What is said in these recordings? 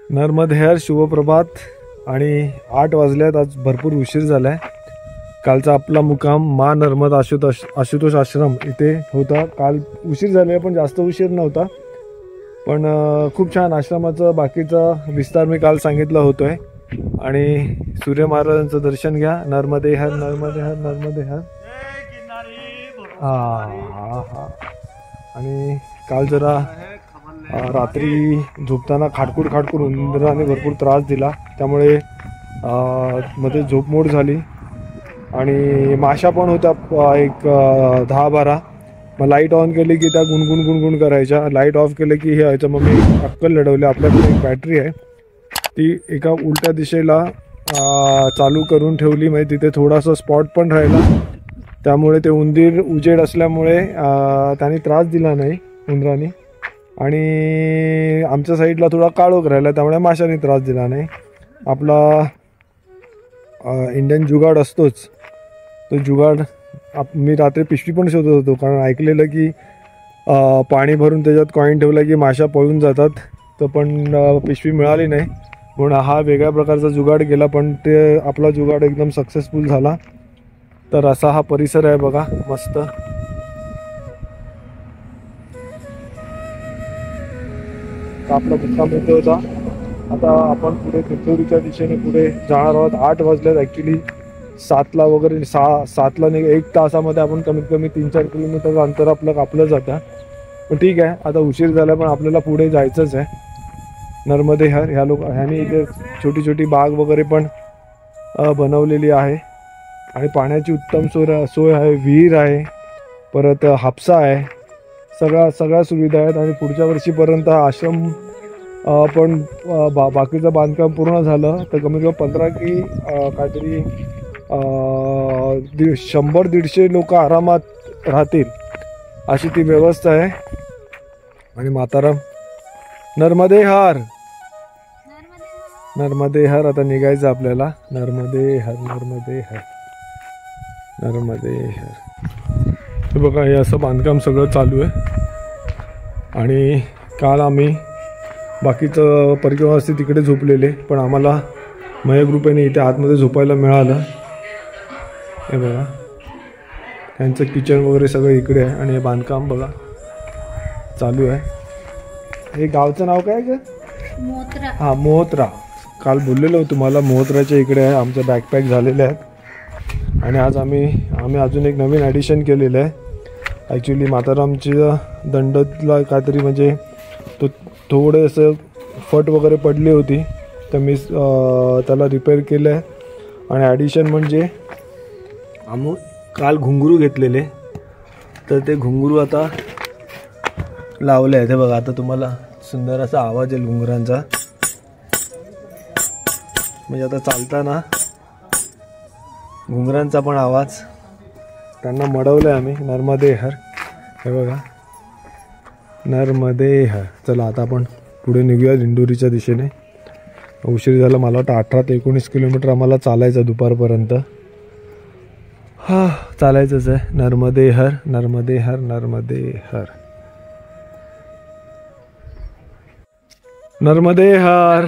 नर्मदे हर शुभप्रभात. आणि 8 वाजल्यात. आज भरपूर उशीर झालाय. कालचा आपला मुक्काम मा नर्मद आशुतोष आश्रम इथे होता. काल उशीर झाले पण जास्त उशीर नव्हता. पण खूप छान आश्रमाचं बाकीचा विस्तार मी काल सांगितलं होतोय. आणि सूर्य महाराजांचं दर्शन घ्या. नर्मदे हर नर्मदे हर नर्मदे हर. हा. आणि काल जरा रात्री झोपताना खाटकूड उंदराने भरपूर त्रास दिला. त्यामुळे मध्ये झोपमोड झाली. आणि माशा पण होत्या एक 10-12. मग लाईट ऑन केली की त्या गुणगुण करायच्या. लाईट ऑफ केलं की हे व्हायचं. मग मी अक्कल लढवली. आपल्याकडे एक बॅटरी आहे ती एका उलट्या दिशेला चालू करून ठेवली. म्हणजे तिथे थोडासा स्पॉट पण राहिला. त्यामुळे ते उंदीर उजेड असल्यामुळे त्याने त्रास दिला नाही उंदराने. आणि आमच्या साईडला थोडा काळोख राहिला त्यामुळे माशाने त्रास दिला नाही. आपला इंडियन जुगाड असतोच. तो जुगाड मी रात्री पिशवी पण शोधत होतो. कारण ऐकलेलं की पाणी भरून त्याच्यात कॉईन ठेवलं की माशा पळून जातात. तर पण पिशवी मिळाली नाही. म्हणून हा वेगळ्या प्रकारचा जुगाड केला. पण ते आपला जुगाड एकदम सक्सेसफुल झाला. तर असा हा परिसर आहे बघा मस्त. आपला मुक्काम इथे होता. आता आपण पुढे तिथोरीच्या दिशेने पुढे जाणार आहोत. 8 वाजल्यात. ॲक्च्युली 7ला वगैरे 7ला नाही 1 तासामध्ये आपण कमीत कमी 3-4 किलोमीटर अंतर आपलं कापलं जातं. पण ठीक आहे आता उशीर झाला पण आपल्याला पुढे जायचंच आहे. नर्मदे हर ह्याने इथे छोटी छोटी बाग वगैरे पण बनवलेली आहे. आणि पाण्याची उत्तम सोय आहे. विहीर आहे. परत हापसा आहे. सगळ्या सुविधा आहेत. आणि पुढच्या वर्षीपर्यंत हा आश्रम पण बाकीचं बांधकाम पूर्ण झालं तर कमीत कमी 15 की काहीतरी 100-150 लोक आरामात राहतील अशी ती व्यवस्था आहे. आणि माताराम नर्मदे हर नर्मदे हर. आता निघायचं आपल्याला. नर्मदे हर नर्मदे हर नर्मदे हर. हे बघा हे असं बांधकाम सगळं चालू आहे. आणि काल आम्ही बाकीचं परिक्रमास्थी तिकडे झोपलेले पण आम्हाला मय ग्रुपेने इथे आतमध्ये झोपायला मिळालं. हे बघा त्यांचं किचन वगैरे सगळं इकडे आहे. आणि हे बांधकाम बघा चालू आहे. हे गावचं नाव काय का? मोहत्रा. हां मोहत्रा. काल बोललेलो तुम्हाला मोहत्राच्या इकडे आहे. आमचं बॅकपॅक झालेले आहेत. आणि आज आम्ही अजून एक नवीन ॲडिशन केलेलं आहे. ॲक्च्युली मातारामच्या दंडतला काहीतरी म्हणजे तो थोडं असं फट वगैरे पडली होती तर मी त्याला रिपेअर केलं आहे. आणि ॲडिशन म्हणजे आम्ही काल घुंगरू घेतलेले तर ते घुंगरू आता लावले आहे. ते बघा आता तुम्हाला सुंदर असा आवाज येईल घुंगरांचा. म्हणजे आता चालताना घुंगरांचा पण आवाज त्यांना मडवलं आहे आम्ही. नर्मदे हर. हे बघा नर्मदे हर. चला आता आपण पुढे निघूया दिंडोरीच्या दिशेने. उशीर झाला. मला वाटतं 18 ते 19 किलोमीटर आम्हाला चालायचं दुपारपर्यंत. हा चालायचंच आहे. नर्मदे हर नर्मदे हर नर्मदे हर नर्मदे हर.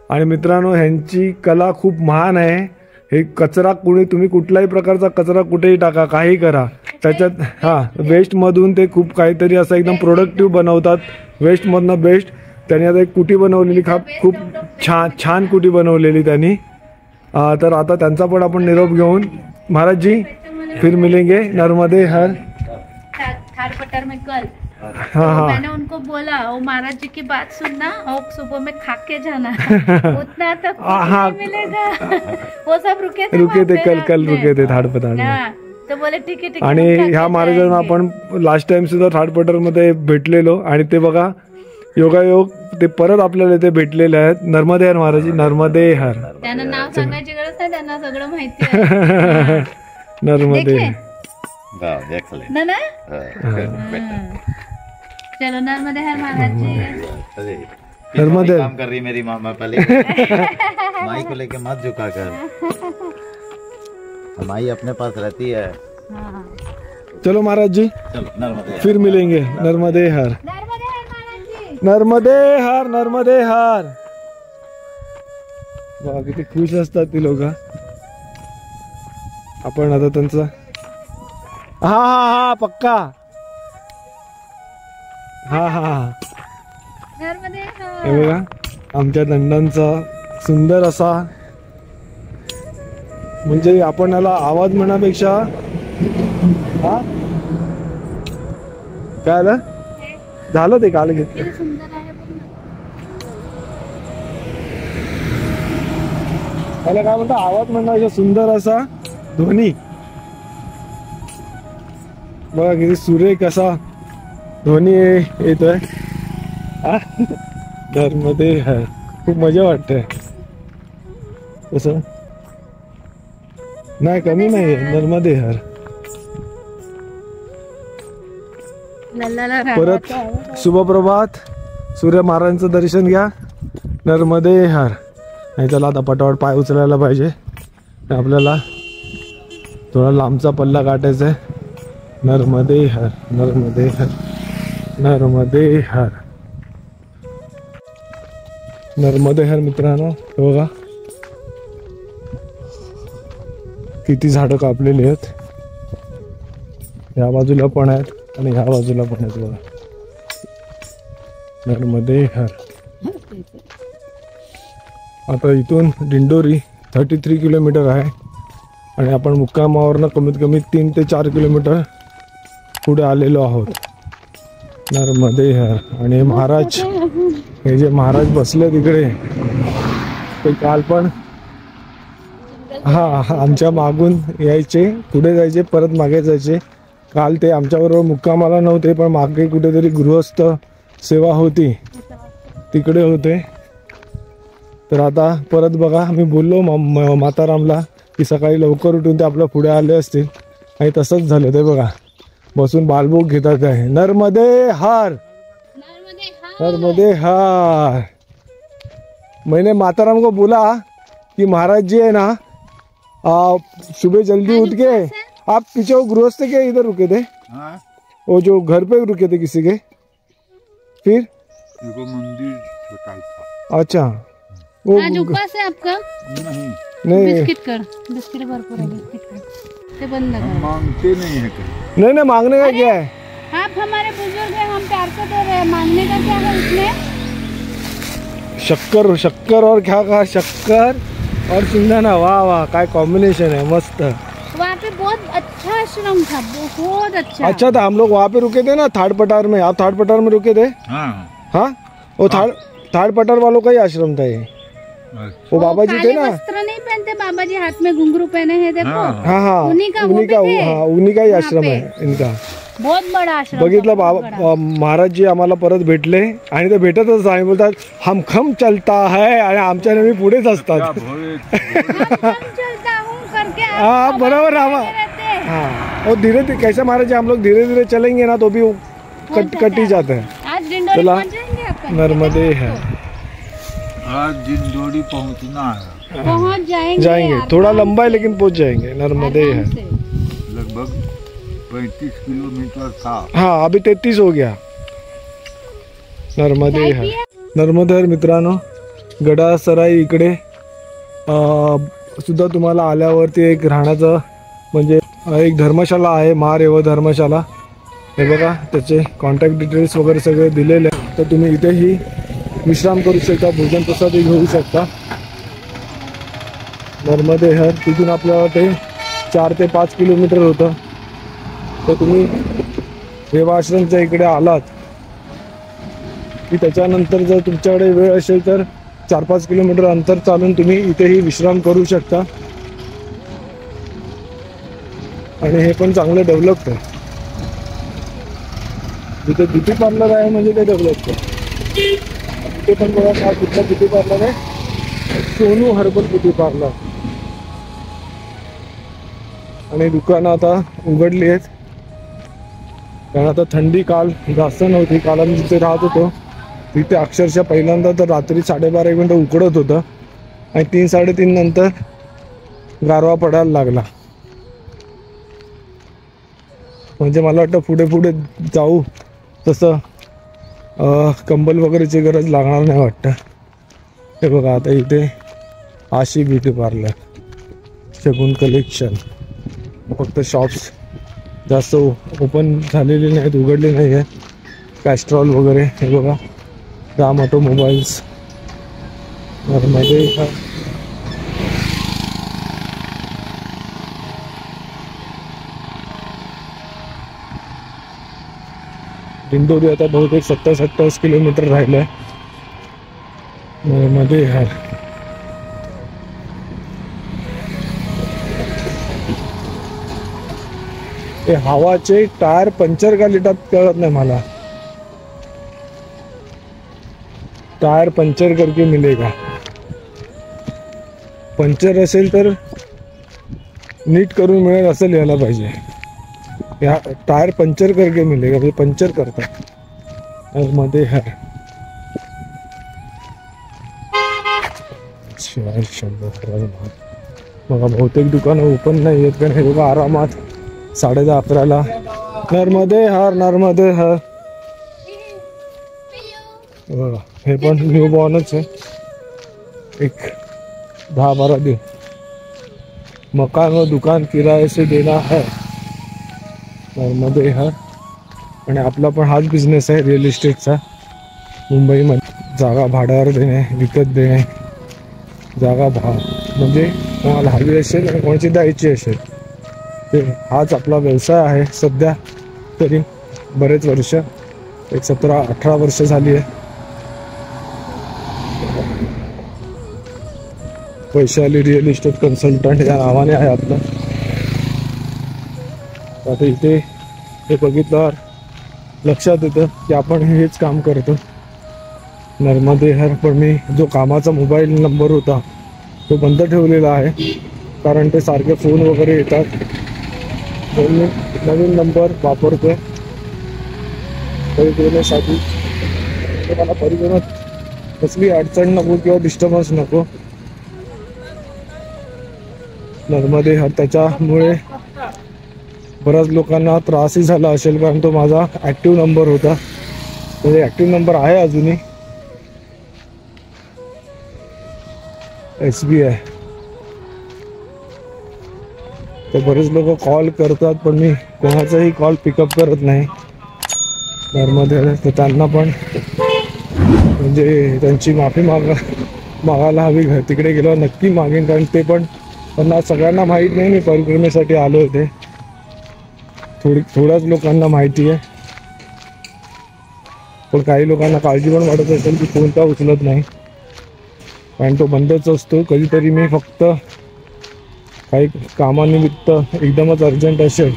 आणि मित्रांनो ह्यांची कला खूप महान आहे. हे कचरा तुम्ही कुठल्याही प्रकारचा कचरा कुठेही टाका काही करा त्याच्यात वेस्टमधून ते खूप काहीतरी असं एकदम प्रोडक्टिव्ह बनवतात. वेस्टमधनं बेस्ट. त्यांनी आता एक कुटी बनवलेली खूप छान कुटी बनवलेली त्यांनी. तर आता त्यांचा पण आपण निरोप घेऊन महाराज जी फिर मिलेंगे. नर्मदे हर. हाँ मैंने उनको बोला वो महाराज जी की बात सुनना और सुबह में खा के जाना उतना तक मिलेगा. वो सब रुके थे कल रुके थे थाडपतार. तो बोले ठीक है. आणि ह्या महाराजांना आपण लास्ट टाइम सुद्धा थाडपठार मध्ये भेटलेलो. आणि ते बघा योगायोग ते परत आपल्याला इथे भेटलेले आहेत. नर्मदे हर महाराज. नर्मदे हर. त्यांना नाव सांगायची गरज नाही. त्यांना सगळं माहिती आहे. नर्मदे चलो नर्मदे हर महाराज जी. नर्मदे काम कर रही मेरी मामा पहले. माई को लेके मत झुका कर. माई अपने पास रहती है. चलो महाराज जी चलो नर्मदे फिर मिलेंगे. नर्मदे हर नर्मदे हर नर्मदे हर. बघा किती खुश असतात ती लोक. आपण आता त्यांचं हा हा हा पक्का हा हा हे बघा आमच्या दंडांचा सुंदर असा, म्हणजे आपण याला आवाज म्हणण्यापेक्षा हा काय आलं झालं ते काल घेतलं. त्याला काय म्हणतात आवाज म्हणण्यापेक्षा सुंदर असा ध्वनी. बघा किती सुरेख असा ध्वनी येतोय. नर्मदे हर खूप मजा वाटते. कसं नाही कमी नाही नर्मदे हर. परत शुभप्रभात. सूर्य महाराजांचं दर्शन घ्या. नर्मदे हर. नाही त्याला आता पटापट पाय उचलायला पाहिजे. आपल्याला थोडा लांबचा पल्ला काटायचा आहे. नर्मदे हर नर्मदे हर नर्मदे हर नर्मदे हर. मित्रांनो बघा किती झाडं कापलेली आहेत. या बाजूला पण आहेत आणि ह्या बाजूला पण आहेत बघा. नर्मदे हर. आता इथून दिंडोरी 33 किलोमीटर आहे आणि आपण मुक्कामावरनं कमीत कमी 3 ते 4 किलोमीटर पुढे आलेलो आहोत. नर्मदे हर. आणि महाराज हे जे महाराज बसले तिकडे ते काल पण हा आमच्या मागून यायचे, पुढे जायचे, परत मागे जायचे. काल ते आमच्याबरोबर मुक्कामाला नव्हते पण मागे कुठेतरी गृहस्थ सेवा होती तिकडे होते. तर आता परत बघा आम्ही बोललो मातारामला की सकाळी लवकर उठून ते आपल्या पुढे आले असतील आणि तसंच झालं. ते बघा बसून बालभोग घेतात आहे. नर्मदे हर नर्मदे हर. मैंने माताराम को बोला कि महाराज जी है ना सुबह जल्दी उठ के आप पीछे वो गृहस्थ के इधर रुके थे. वो जो घर पे रुके थे किसी के. फिर मंदिर छोटा था. अच्छा वो आज उपवास है आपका? नहीं बिस्किट भरपूर है. बिस्किट ते बंद करो. मांगते नहीं है कहीं. नहीं मांगने का क्या है. आप हमारे बुजुर्ग हैं, हम प्यार से दे रहे हैं. मांगने का क्या है इसमें? शक्कर शक्कर और क्या कहा शक्कर और सिंघाना. वाह वाह काय कॉम्बिनेशन है मस्त. वहाँ पे बहुत अच्छा आश्रम था, बहुत अच्छा. अच्छा था. हम लोग वहाँ पे रुके थे ना थाड़ पटार में. आप थाड़ पटार में रुके थे. हाँ वो थाड़ पटार वालों का ही आश्रम था ये. वो बाबा जी थे ना. वस्त्र नहीं पहनते बाबा जी, हाथ में घुंघरू पहने हैं देखो. हाँ हाँ उन्हीं का ही आश्रम है इनका. बहुत बड़ा आश्रम. बघितलं बाबा महाराज जी आम्हाला परत भेटले आणि ते भेटतच आणि बोलतात हम खम चलता है आणि आमच्या नेहमी पुढेच असतात. हाँ बराबर. हाँ और धीरे धीरे कैसे महाराज जी हम लोग धीरे धीरे चलेंगे ना तो भी कट ही जाते हैं. चला नर्मदे है. आज दिंडोरी पहुंचना है. पहुंच जाएंगे. थोड़ा लंबा है लेकिन पहुंच जाएंगे. नर्मदे है. लगभग 35 किलोमीटर था. हाँ अभी 33 हो गया. नर्मदे है. नर्मदे हर. मित्रांनो गडासराई इकडे सुद्धा तुम्हाला आल्यावरती एक राहण्याचं म्हणजे एक धर्मशाला आहे. महारेव धर्मशाला. हे बघा त्याचे कॉन्टॅक्ट डिटेल्स वगैरे सगळे दिलेले आहेत. तर तुम्ही इथेही विश्राम करू शकता, भोजन प्रसादही घेऊ शकता. नर्मदे हर तिथून आपल्याला ते 4 ते 5 किलोमीटर होतं. तर तुम्ही रेवाश्रमच्या इकडे आलात की त्याच्यानंतर जर तुमच्याकडे वेळ असेल तर 4-5 किलोमीटर अंतर चालून तुम्ही इथेही विश्राम करू शकता. आणि हे पण चांगलं डेव्हलप्ड आहे. जिथे ब्युटी पार्लर आहे म्हणजे ते डेव्हलप्ड आहे. तिथे पण बघा हा कुठला ब्युटी पार्लर आहे. Sonu herbal beauty parlour. आणि दुकानं आता उघडली आहेत कारण आता थंडी काल जास्त नव्हती. काल आम्ही जिथे राहत होतो तिथे अक्षरशः पहिल्यांदा तर रात्री 12:30 मिनिटं उकडत होतं आणि 3-3:30 नंतर गारवा पडायला लागला. म्हणजे मला वाटतं पुढे पुढे जाऊ तसं कंबल वगैरेची गरज लागणार नाही वाटतं. हे बघा आता इथे आशी ब्युटी पार्लर, शगुन कलेक्शन. फक्त शॉप्स जास्त ओपन झालेले नाहीत, उघडले नाही आहेत. कॅस्ट्रॉल वगैरे हे बघा, राम ऑटोमोबाईल्स. मध्ये दिंडोरी आता बहुतेक 27-28 किलोमीटर राहिलंय. मध्ये हर ते हवाचे टायर पंक्चर का लिटात कळत नाही मला. टायर पंक्चर करके मिलेगा. पंक्चर असेल तर नीट करून मिळेल असं लिहायला पाहिजे. या टायर पंक्चर करके मिलेगा, म्हणजे पंक्चर करतात. मध्ये हर 400 बघा, बहुतेक दुकानं ओपन नाही आहेत कारण हे बघा आरामात 10:30-11ला. नर्मदे हर, नर्मदे हर. बघा हे पण न्यू बॉर्नच आहे. एक 10-12 दिन. मकान व दुकान किराए से देना है. नर्मदे हर. आणि आपला पण हाच बिझनेस आहे रिअल इस्टेटचा. मुंबईमध्ये जागा भाड्यावर देणे, विकत देणे. जागा म्हणजे कोणाला हवी असेल आणि कोणाची द्यायची असेल ते हाच आपला व्यवसाय आहे सध्या तरी. बरेच वर्ष, एक 17-18 वर्ष झाली आहे. वैशाली रिअल इस्टेट कन्सल्टंट या नावाने आहे आपलं. आता इथे हे बघितल्यावर लक्षात येतं की आपण हेच काम करतो. नर्मदे हर. पण मी जो कामाचा मोबाईल नंबर होता तो बंद ठेवलेला आहे कारण ते सारखे फोन वगैरे येतात. म्हणून मी नवीन नंबर वापरतो परिक्रमेसाठी. मला परिक्रमेत कसली अडचण नको किंवा डिस्टर्बन्स नको. नर्मदे हर. त्याच्यामुळे बऱ्याच लोकांना त्रासही झाला असेल कारण तो माझा ॲक्टिव्ह नंबर होता. म्हणजे ॲक्टिव्ह नंबर आहे अजूनही. SBI. तर बरेच लोक कॉल करतात पण मी कोणाचाही कॉल पिकअप करत नाही. नर्मदे हर. तर त्यांना पण म्हणजे त्यांची माफी मागायला हवी. तिकडे गेल्यावर नक्की मागेन कारण ते पण त्यांना सगळ्यांना माहीत नाही मी परिक्रमेसाठी आलो होते. थोड्याच लोकांना माहिती आहे. पण काही लोकांना काळजी पण वाटत असेल की फोन का उचलत नाही कारण तो बंदच असतो. कधीतरी मी फक्त काही कामानिमित्त एकदमच अर्जंट असेल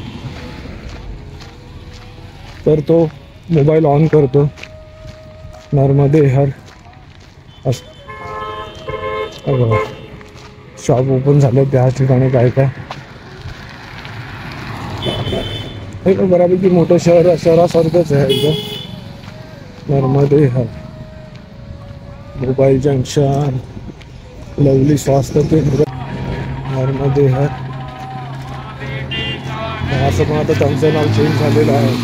तर तो मोबाईल ऑन करतो. नर्मदे हर. बघा शॉप ओपन झाले त्या ठिकाणी काय काय. हे बऱ्यापैकी मोठं शहरासारखंच आहे एकदम. नर्मदे हर. मोबाईल जंक्शन, लवली स्वास्थ्य केंद्र. नर्मदे हर. असं पण आता त्यांचं नाव चेंज झालेलं आहे.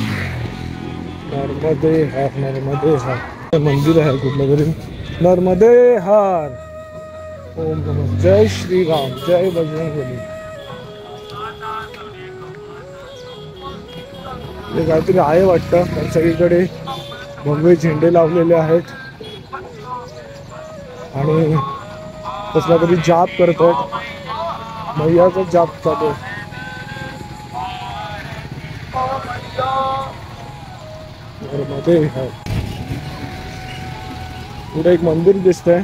नर्मदे हर, नर्मदे हर. मंदिर आहे कुठलं तरी. नर्मदे हर. ओम नमः. जय श्रीराम, जय बजरंगबली. ते काहीतरी आहे वाटतं कारण सगळीकडे भगवे झेंडे लावलेले आहेत आणि कसला तरी जाप करतात. मैयाचा जाप चालू आहे. नर्मदे हर. पुढे एक मंदिर दिसतंय.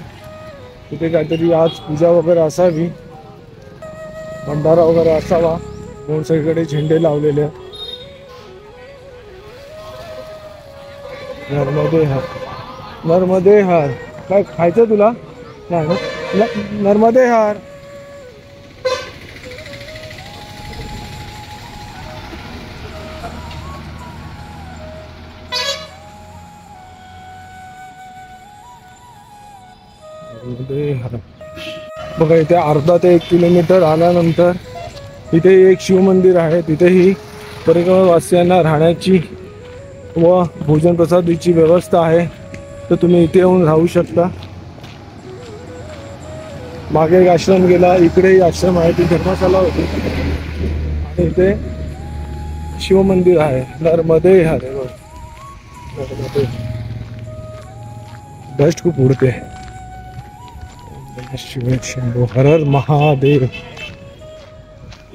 तिथे काहीतरी आज पूजा वगैरे असावी, भंडारा वगैरे असावा म्हणून सगळीकडे झेंडे लावलेले आहेत. नर्मदे हर. नर्मदे हर. काय खायचं तुला? नाही. नर्मदे हर. बघा इथे अर्धा ते 1 किलोमीटर आल्यानंतर इथे एक शिव मंदिर आहे. तिथेही परिक्रमावासियांना राहण्याची व भोजन प्रसादाची व्यवस्था आहे तर तुम्ही इथे येऊन राहू शकता. मागे एक आश्रम गेला, इकडेही आश्रम आहे, ती धर्मशाला होती आणि इथे शिवमंदिर आहे. नर्मदे हर. डस्ट खूप उडते. शिव शंभो हर हर महादेव.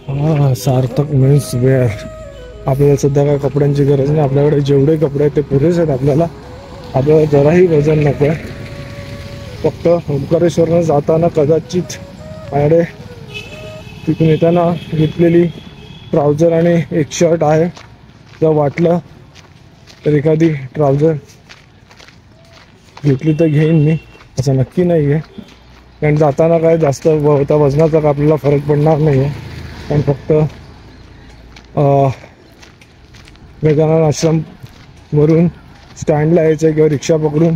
हा सार्थक मेन्स वेअर. आपल्याला सध्या काय कपड्यांची गरज नाही, आपल्याकडे जेवढे कपडे आहेत ते पुरेसे आहेत. आपल्याला जराही वजन नको आहे. फक्त ओंकारेश्वरनं जाताना कदाचित माझ्याकडे तिथून येताना घेतलेली ट्राउझर आणि एक शर्ट आहे. जर वाटलं तर एखादी ट्राउझर घेतली तर घेईन मी, असं नक्की नाही आहे. कारण जाताना काय जास्त त्या वजनाचा काय आपल्याला फरक पडणार नाही आहे. कारण फक्त गजानन आश्रमवरून स्टँडला यायचं आहे किंवा रिक्षा पकडून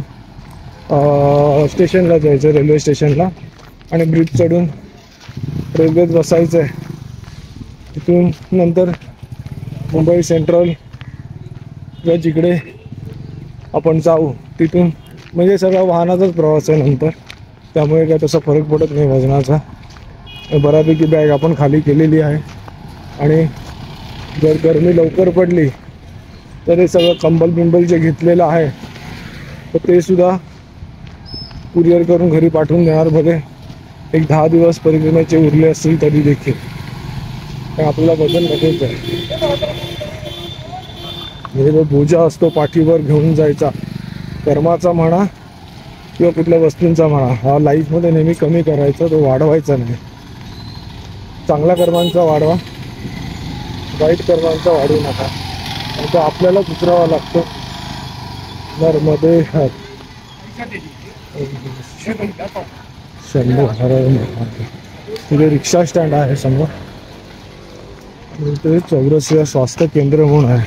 स्टेशनला जायचं, रेल्वे स्टेशनला, आणि ब्रिज चढून रेल्वेत बसायचं आहे. तिथून नंतर मुंबई सेंट्रल किंवा जिकडे आपण जाऊ तिथून, म्हणजे सगळा वाहनाचाच प्रवास आहे नंतर. त्यामुळे काय तसा फरक पडत नाही वजनाचा. बऱ्यापैकी बॅग आपण खाली केलेली आहे. आणि जर गरमी लवकर पडली तर हे सगळं कंबल बिंबल जे घेतलेलं आहे तर ते सुद्धा कुरिअर करून घरी पाठवून देणार. भले एक 10 दिवस परिक्रमेचे उरले असतील तरी देखील, कारण आपल्याला वजन नकोच आहे. म्हणजे जो बोजा असतो पाठीवर घेऊन जायचा, कर्माचा म्हणा किंवा कुठल्या वस्तूंचा म्हणा, हा लाईफमध्ये नेहमी कमी करायचा, तो वाढवायचा नाही. चांगल्या कर्मांचा वाढवा, वाईट कर्मांचा वाढवू नका, आणि तो आपल्यालाच उतरावा लागतो. नर्मदे हर. शंभो हर महादेव. तिथे रिक्षा स्टँड आहे समोर. ते चौरसिया स्वास्थ्य केंद्र म्हणून आहे.